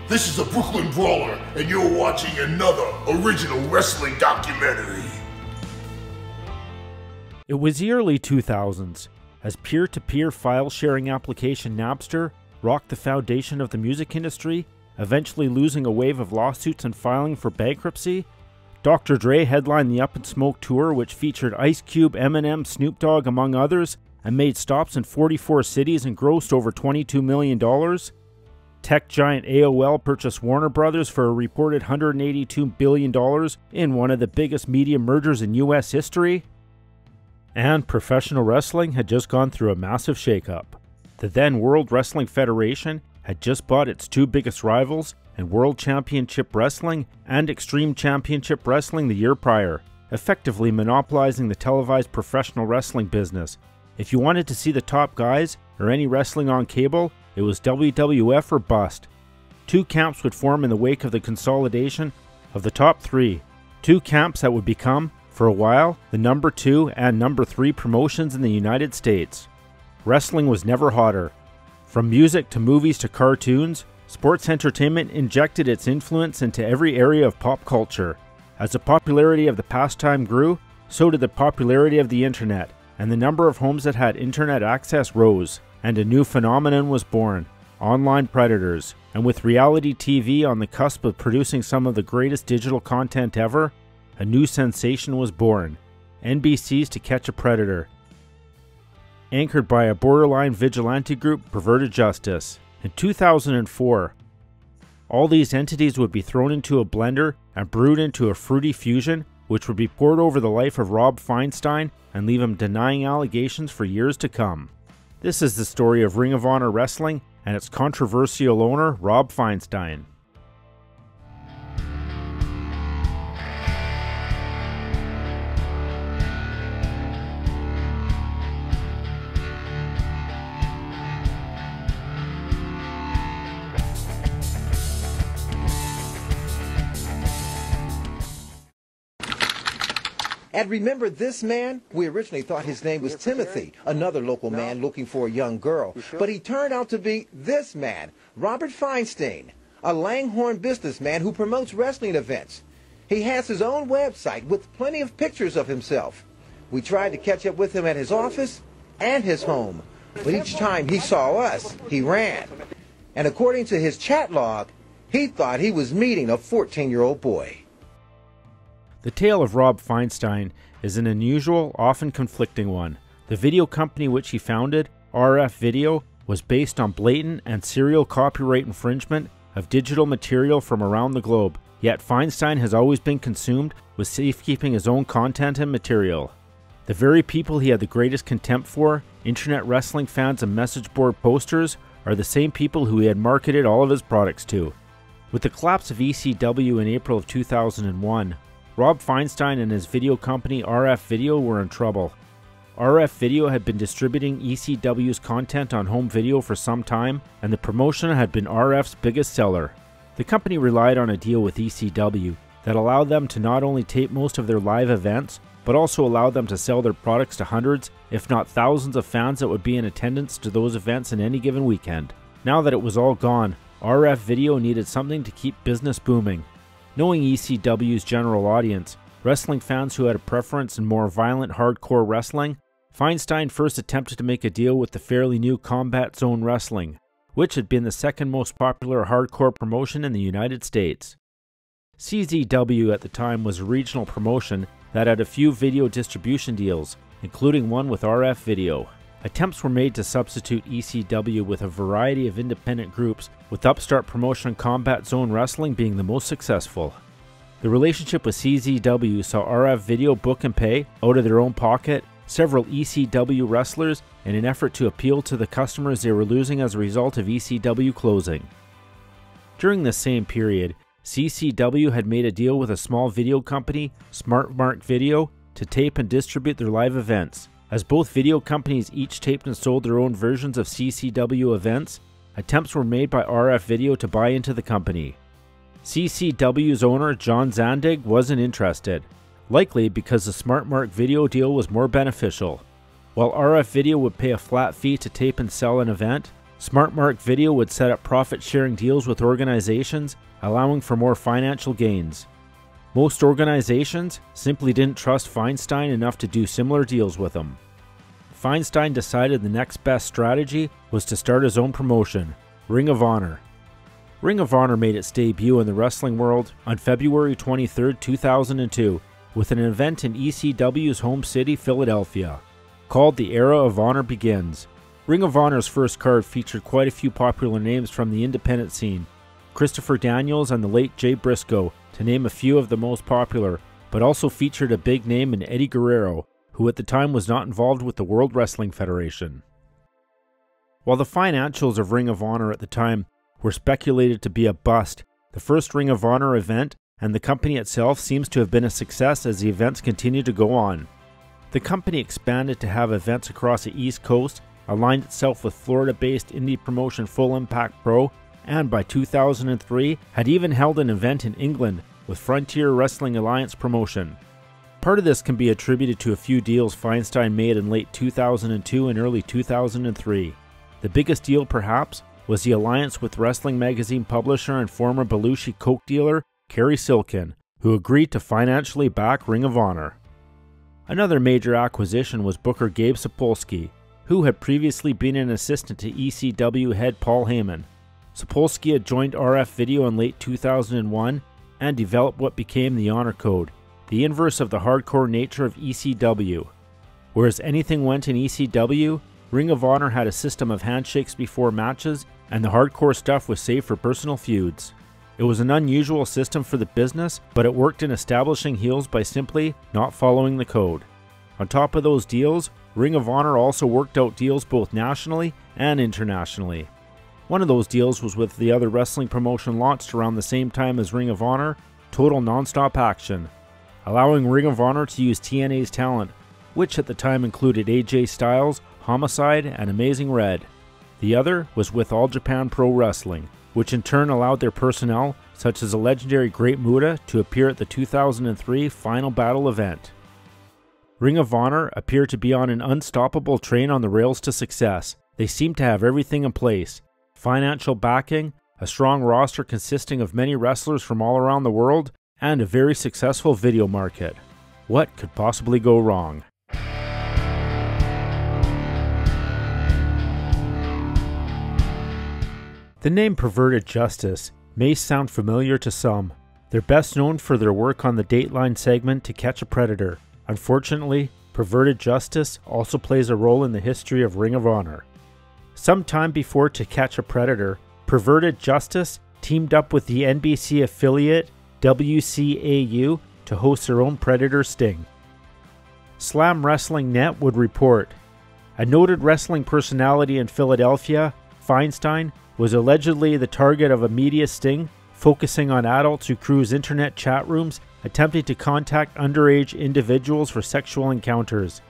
This is a Brooklyn Brawler, and you're watching another original wrestling documentary. It was the early 2000s, as peer-to-peer file-sharing application Napster rocked the foundation of the music industry, eventually losing a wave of lawsuits and filing for bankruptcy. Dr. Dre headlined the Up in Smoke tour, which featured Ice Cube, Eminem, Snoop Dogg, among others, and made stops in 44 cities and grossed over $22 million. Tech giant AOL purchased Warner Brothers for a reported $182 billion in one of the biggest media mergers in U.S. history. And professional wrestling had just gone through a massive shakeup. The then World Wrestling Federation had just bought its two biggest rivals in World Championship Wrestling and Extreme Championship Wrestling the year prior, effectively monopolizing the televised professional wrestling business. If you wanted to see the top guys or any wrestling on cable, it was WWF or bust. Two camps would form in the wake of the consolidation of the top three. Two camps that would become, for a while, the number 2 and number 3 promotions in the United States. Wrestling was never hotter. From music to movies to cartoons, sports entertainment injected its influence into every area of pop culture. As the popularity of the pastime grew, so did the popularity of the internet, and the number of homes that had internet access rose, and a new phenomenon was born: online predators. And with reality TV on the cusp of producing some of the greatest digital content ever, a new sensation was born: NBC's To Catch a Predator. Anchored by a borderline vigilante group, Perverted Justice. In 2004, all these entities would be thrown into a blender and brewed into a fruity fusion, which would be poured over the life of Rob Feinstein and leave him denying allegations for years to come. This is the story of Ring of Honor Wrestling and its controversial owner, Rob Feinstein. And remember this man? We originally thought his name was Timothy, another local man looking for a young girl. But he turned out to be this man, Robert Feinstein, a Langhorne businessman who promotes wrestling events. He has his own website with plenty of pictures of himself. We tried to catch up with him at his office and his home, but each time he saw us, he ran. And according to his chat log, he thought he was meeting a 14-year-old boy. The tale of Rob Feinstein is an unusual, often conflicting one. The video company which he founded, RF Video, was based on blatant and serial copyright infringement of digital material from around the globe, yet Feinstein has always been consumed with safekeeping his own content and material. The very people he had the greatest contempt for, internet wrestling fans and message board posters, are the same people who he had marketed all of his products to. With the collapse of ECW in April of 2001, Rob Feinstein and his video company RF Video were in trouble. RF Video had been distributing ECW's content on home video for some time, and the promotion had been RF's biggest seller. The company relied on a deal with ECW that allowed them to not only tape most of their live events, but also allowed them to sell their products to hundreds, if not thousands of fans that would be in attendance to those events in any given weekend. Now that it was all gone, RF Video needed something to keep business booming. Knowing ECW's general audience, wrestling fans who had a preference in more violent hardcore wrestling, Feinstein first attempted to make a deal with the fairly new Combat Zone Wrestling, which had been the second most popular hardcore promotion in the United States. CZW at the time was a regional promotion that had a few video distribution deals, including one with RF Video. Attempts were made to substitute ECW with a variety of independent groups, with upstart promotion Combat Zone Wrestling being the most successful. The relationship with CZW saw RF Video book and pay, out of their own pocket, several ECW wrestlers in an effort to appeal to the customers they were losing as a result of ECW closing. During the same period, CCW had made a deal with a small video company, SmartMark Video, to tape and distribute their live events. As both video companies each taped and sold their own versions of CCW events, attempts were made by RF Video to buy into the company. CCW's owner, John Zandig, wasn't interested, likely because the SmartMark Video deal was more beneficial. While RF Video would pay a flat fee to tape and sell an event, Smart Mark Video would set up profit-sharing deals with organizations, allowing for more financial gains. Most organizations simply didn't trust Feinstein enough to do similar deals with him. Feinstein decided the next best strategy was to start his own promotion, Ring of Honor. Ring of Honor made its debut in the wrestling world on February 23, 2002, with an event in ECW's home city, Philadelphia, called The Era of Honor Begins. Ring of Honor's first card featured quite a few popular names from the independent scene, Christopher Daniels and the late Jay Briscoe, to name a few of the most popular, but also featured a big name in Eddie Guerrero, who at the time was not involved with the World Wrestling Federation. While the financials of Ring of Honor at the time were speculated to be a bust, the first Ring of Honor event and the company itself seems to have been a success as the events continued to go on. The company expanded to have events across the East Coast, aligned itself with Florida-based indie promotion Full Impact Pro, and by 2003 had even held an event in England with Frontier Wrestling Alliance promotion. Part of this can be attributed to a few deals Feinstein made in late 2002 and early 2003. The biggest deal perhaps was the alliance with wrestling magazine publisher and former Belushi Coke dealer Kerry Silkin, who agreed to financially back Ring of Honor. Another major acquisition was Booker Gabe Sapolsky, who had previously been an assistant to ECW head Paul Heyman. Sapolsky had joined RF Video in late 2001 and developed what became the Honor Code, the inverse of the hardcore nature of ECW. Whereas anything went in ECW, Ring of Honor had a system of handshakes before matches, and the hardcore stuff was saved for personal feuds. It was an unusual system for the business, but it worked in establishing heels by simply not following the code. On top of those deals, Ring of Honor also worked out deals both nationally and internationally. One of those deals was with the other wrestling promotion launched around the same time as Ring of Honor, Total Nonstop Action, allowing Ring of Honor to use TNA's talent, which at the time included AJ Styles, Homicide, and Amazing Red. The other was with All Japan Pro Wrestling, which in turn allowed their personnel, such as the legendary Great Muta, to appear at the 2003 Final Battle event. Ring of Honor appeared to be on an unstoppable train on the rails to success. They seemed to have everything in place: financial backing, a strong roster consisting of many wrestlers from all around the world, and a very successful video market. What could possibly go wrong? The name Perverted Justice may sound familiar to some. They're best known for their work on the Dateline segment To Catch a Predator. Unfortunately, Perverted Justice also plays a role in the history of Ring of Honor. Sometime before To Catch a Predator, Perverted Justice teamed up with the NBC affiliate WCAU to host their own Predator Sting. Slam Wrestling Net would report, a noted wrestling personality in Philadelphia, Feinstein, was allegedly the target of a media sting focusing on adults who cruise internet chat rooms attempting to contact underage individuals for sexual encounters.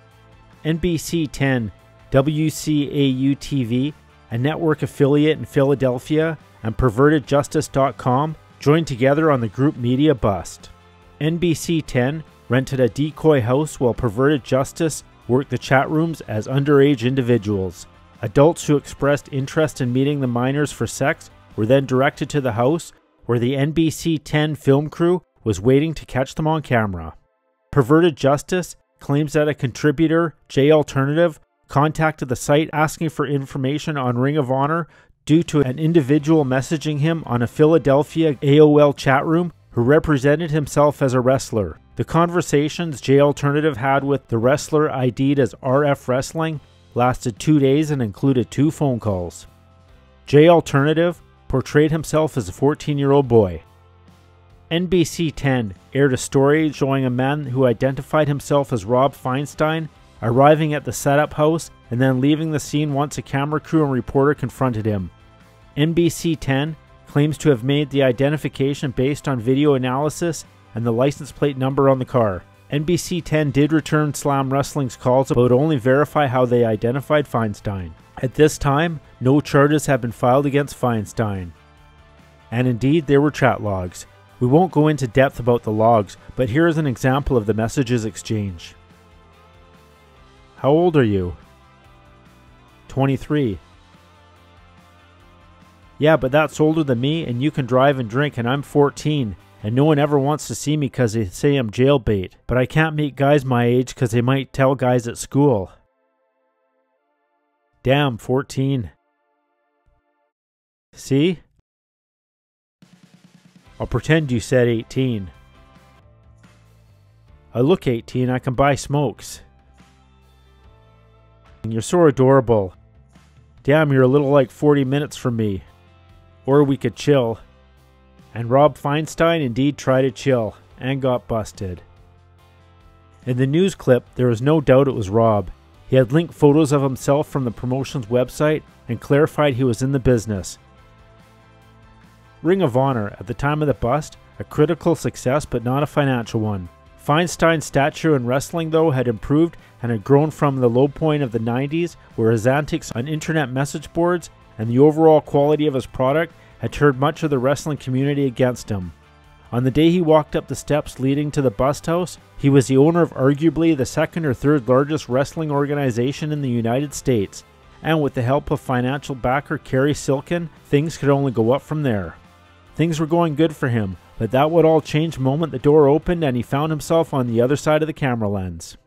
NBC 10, WCAU TV, a network affiliate in Philadelphia, and PervertedJustice.com joined together on the group media bust. NBC 10 rented a decoy house while Perverted Justice worked the chat rooms as underage individuals. Adults who expressed interest in meeting the minors for sex were then directed to the house where the NBC 10 film crew was waiting to catch them on camera. Perverted Justice claims that a contributor, J Alternative, contacted the site asking for information on Ring of Honor due to an individual messaging him on a Philadelphia AOL chat room who represented himself as a wrestler. The conversations J Alternative had with the wrestler ID'd as RF Wrestling lasted 2 days and included 2 phone calls. J Alternative portrayed himself as a 14-year-old boy. NBC 10 aired a story showing a man who identified himself as Rob Feinstein arriving at the setup house and then leaving the scene once a camera crew and reporter confronted him. NBC 10 claims to have made the identification based on video analysis and the license plate number on the car. NBC 10 did return Slam Wrestling's calls but would only verify how they identified Feinstein. At this time, no charges have been filed against Feinstein. And indeed, there were chat logs. We won't go into depth about the logs, but here is an example of the messages exchanged. How old are you? 23. Yeah, but that's older than me, and you can drive and drink, and I'm 14. And no one ever wants to see me because they say I'm jailbait. But I can't meet guys my age because they might tell guys at school. Damn, 14. See? I'll pretend you said 18. I look 18, I can buy smokes. You're so adorable. Damn, you're a little like 40 minutes from me. Or we could chill. And Rob Feinstein indeed tried to chill, and got busted. In the news clip, there was no doubt it was Rob. He had linked photos of himself from the promotion's website and clarified he was in the business. Ring of Honor, at the time of the bust, a critical success but not a financial one. Feinstein's stature in wrestling, though, had improved and had grown from the low point of the 90s, where his antics on internet message boards and the overall quality of his product had turned much of the wrestling community against him. On the day he walked up the steps leading to the bust house, he was the owner of arguably the second or third largest wrestling organization in the United States, and with the help of financial backer Kerry Silkin, things could only go up from there. Things were going good for him, but that would all change the moment the door opened and he found himself on the other side of the camera lens.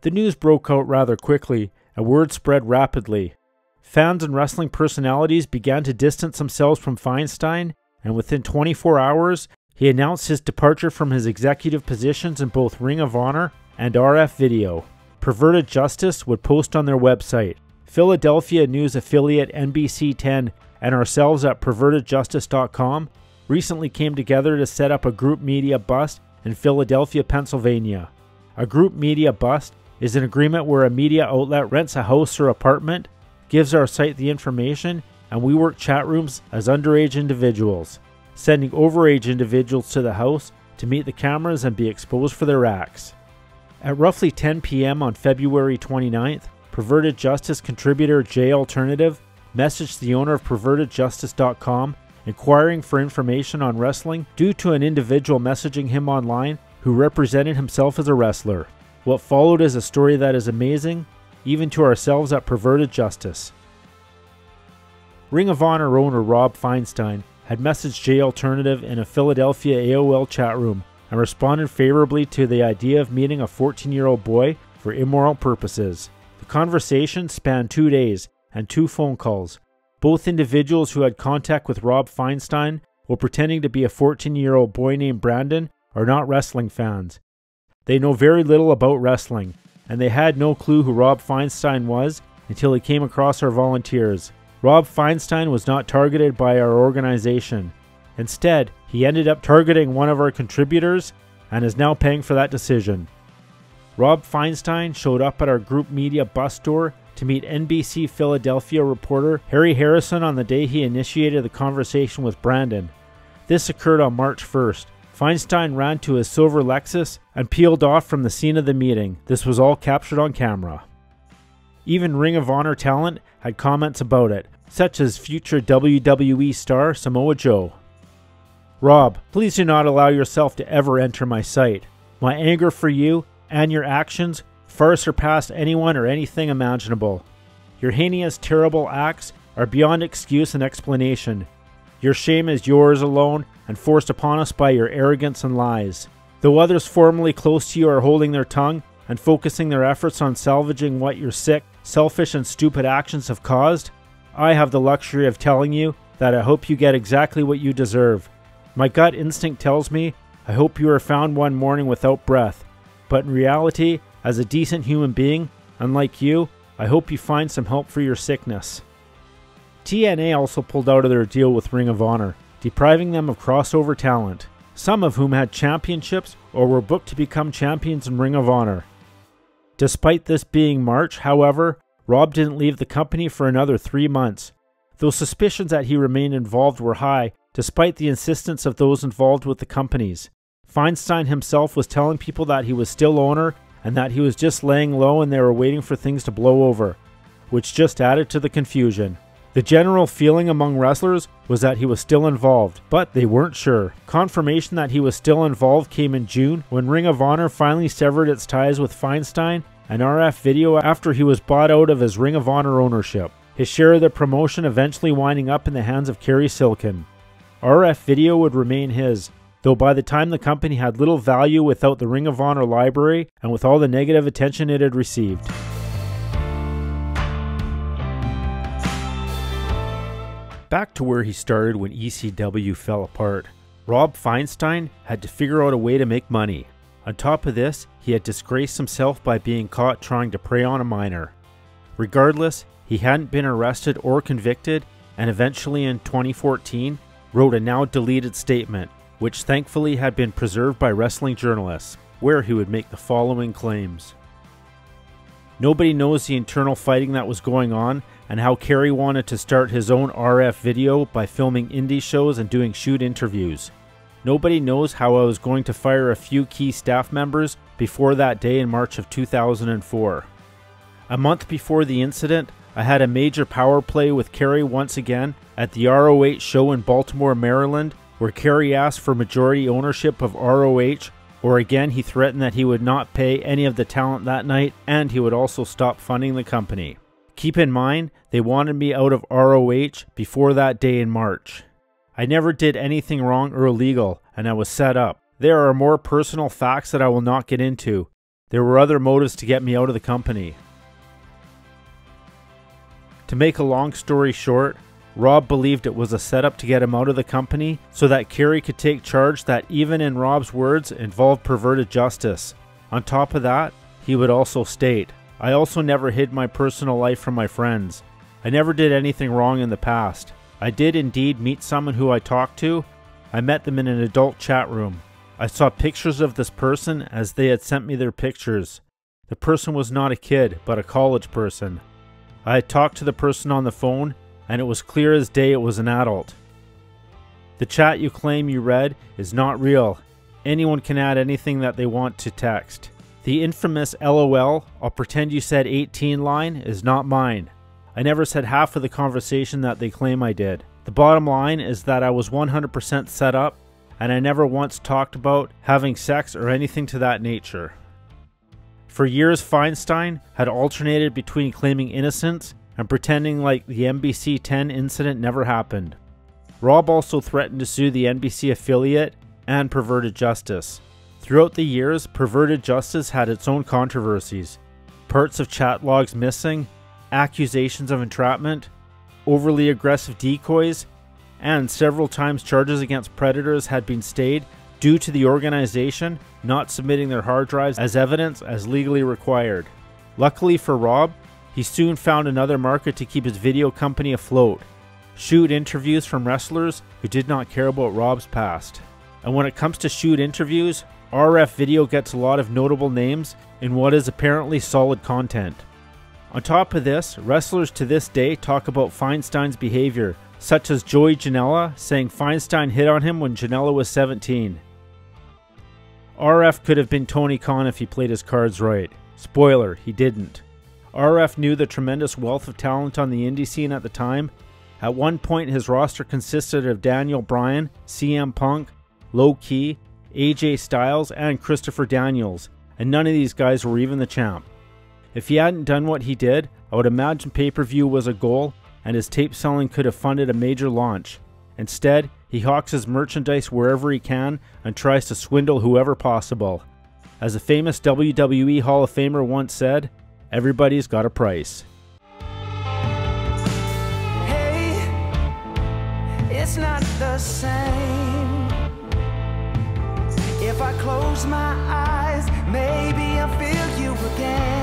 The news broke out rather quickly, and word spread rapidly. Fans and wrestling personalities began to distance themselves from Feinstein, and within 24 hours, he announced his departure from his executive positions in both Ring of Honor and RF Video. Perverted Justice would post on their website. Philadelphia news affiliate NBC 10 and ourselves at pervertedjustice.com recently came together to set up a group media bust in Philadelphia, Pennsylvania. A group media bust is an agreement where a media outlet rents a house or apartment, gives our site the information, and we work chat rooms as underage individuals, sending overage individuals to the house to meet the cameras and be exposed for their acts. At roughly 10 p.m. on February 29th, Perverted Justice contributor J Alternative messaged the owner of pervertedjustice.com inquiring for information on wrestling due to an individual messaging him online who represented himself as a wrestler. What followed is a story that is amazing, even to ourselves at Perverted Justice. Ring of Honor owner Rob Feinstein had messaged J Alternative in a Philadelphia AOL chat room and responded favorably to the idea of meeting a 14-year-old boy for immoral purposes. The conversation spanned 2 days and 2 phone calls. Both individuals who had contact with Rob Feinstein while pretending to be a 14-year-old boy named Brandon are not wrestling fans. They know very little about wrestling, and they had no clue who Rob Feinstein was until he came across our volunteers. Rob Feinstein was not targeted by our organization. Instead, he ended up targeting one of our contributors and is now paying for that decision. Rob Feinstein showed up at our group media bus store to meet NBC Philadelphia reporter Harry Harrison on the day he initiated the conversation with Brandon. This occurred on March 1st. Feinstein ran to his silver Lexus and peeled off from the scene of the meeting. This was all captured on camera. Even Ring of Honor talent had comments about it, such as future WWE star Samoa Joe. Rob, please do not allow yourself to ever enter my site. My anger for you and your actions far surpass anyone or anything imaginable. Your heinous, terrible acts are beyond excuse and explanation. Your shame is yours alone and forced upon us by your arrogance and lies. Though others formerly close to you are holding their tongue and focusing their efforts on salvaging what your sick, selfish, and stupid actions have caused, I have the luxury of telling you that I hope you get exactly what you deserve. My gut instinct tells me I hope you are found one morning without breath, but in reality, as a decent human being, unlike you, I hope you find some help for your sickness. TNA also pulled out of their deal with Ring of Honor, depriving them of crossover talent, some of whom had championships or were booked to become champions in Ring of Honor. Despite this being March, however, Rob didn't leave the company for another 3 months, though suspicions that he remained involved were high despite the insistence of those involved with the companies. Feinstein himself was telling people that he was still owner and that he was just laying low and they were waiting for things to blow over, which just added to the confusion. The general feeling among wrestlers was that he was still involved, but they weren't sure. Confirmation that he was still involved came in June when Ring of Honor finally severed its ties with Feinstein and RF Video after he was bought out of his Ring of Honor ownership. his share of the promotion eventually winding up in the hands of Kerry Silkin. RF Video would remain his, though by the time the company had little value without the Ring of Honor library and with all the negative attention it had received. Back to where he started when ECW fell apart. Rob Feinstein had to figure out a way to make money. On top of this, he had disgraced himself by being caught trying to prey on a minor. Regardless, he hadn't been arrested or convicted, and eventually in 2014 wrote a now deleted statement, which thankfully had been preserved by wrestling journalists, where he would make the following claims. Nobody knows the internal fighting that was going on and how Kerry wanted to start his own RF Video by filming indie shows and doing shoot interviews. Nobody knows how I was going to fire a few key staff members before that day in March of 2004. A month before the incident, I had a major power play with Kerry once again at the ROH show in Baltimore, Maryland, where Kerry asked for majority ownership of ROH, or again he threatened that he would not pay any of the talent that night and he would also stop funding the company. Keep in mind, they wanted me out of ROH before that day in March. I never did anything wrong or illegal, and I was set up. There are more personal facts that I will not get into. There were other motives to get me out of the company. To make a long story short, Rob believed it was a setup to get him out of the company so that Kerry could take charge that, even in Rob's words, involved perverted justice. On top of that, he would also state, I also never hid my personal life from my friends. I never did anything wrong in the past. I did indeed meet someone who I talked to. I met them in an adult chat room. I saw pictures of this person as they had sent me their pictures. The person was not a kid, but a college person. I had talked to the person on the phone, and it was clear as day it was an adult. The chat you claim you read is not real. Anyone can add anything that they want to text. The infamous LOL, I'll pretend you said 18 line is not mine. I never said half of the conversation that they claim I did. The bottom line is that I was 100% set up, and I never once talked about having sex or anything to that nature. For years, Feinstein had alternated between claiming innocence and pretending like the NBC 10 incident never happened. Rob also threatened to sue the NBC affiliate and Perverted Justice. Throughout the years, Perverted Justice had its own controversies. Parts of chat logs missing, accusations of entrapment, overly aggressive decoys, and several times charges against Predators had been stayed due to the organization not submitting their hard drives as evidence as legally required. Luckily for Rob, he soon found another market to keep his video company afloat: shoot interviews from wrestlers who did not care about Rob's past. And when it comes to shoot interviews, RF Video gets a lot of notable names in what is apparently solid content. On top of this, wrestlers to this day talk about Feinstein's behavior, such as Joey Janela saying Feinstein hit on him when Janela was 17. RF could have been Tony Khan if he played his cards right. Spoiler, he didn't. RF knew the tremendous wealth of talent on the indie scene at the time. At one point, his roster consisted of Daniel Bryan, CM Punk, Low Key, AJ Styles, and Christopher Daniels, and none of these guys were even the champ. If he hadn't done what he did, I would imagine pay-per-view was a goal, and his tape selling could have funded a major launch. Instead, he hawks his merchandise wherever he can and tries to swindle whoever possible. As a famous WWE Hall of Famer once said, everybody's got a price. Hey, it's not the same. If I close my eyes, maybe I'll feel you again.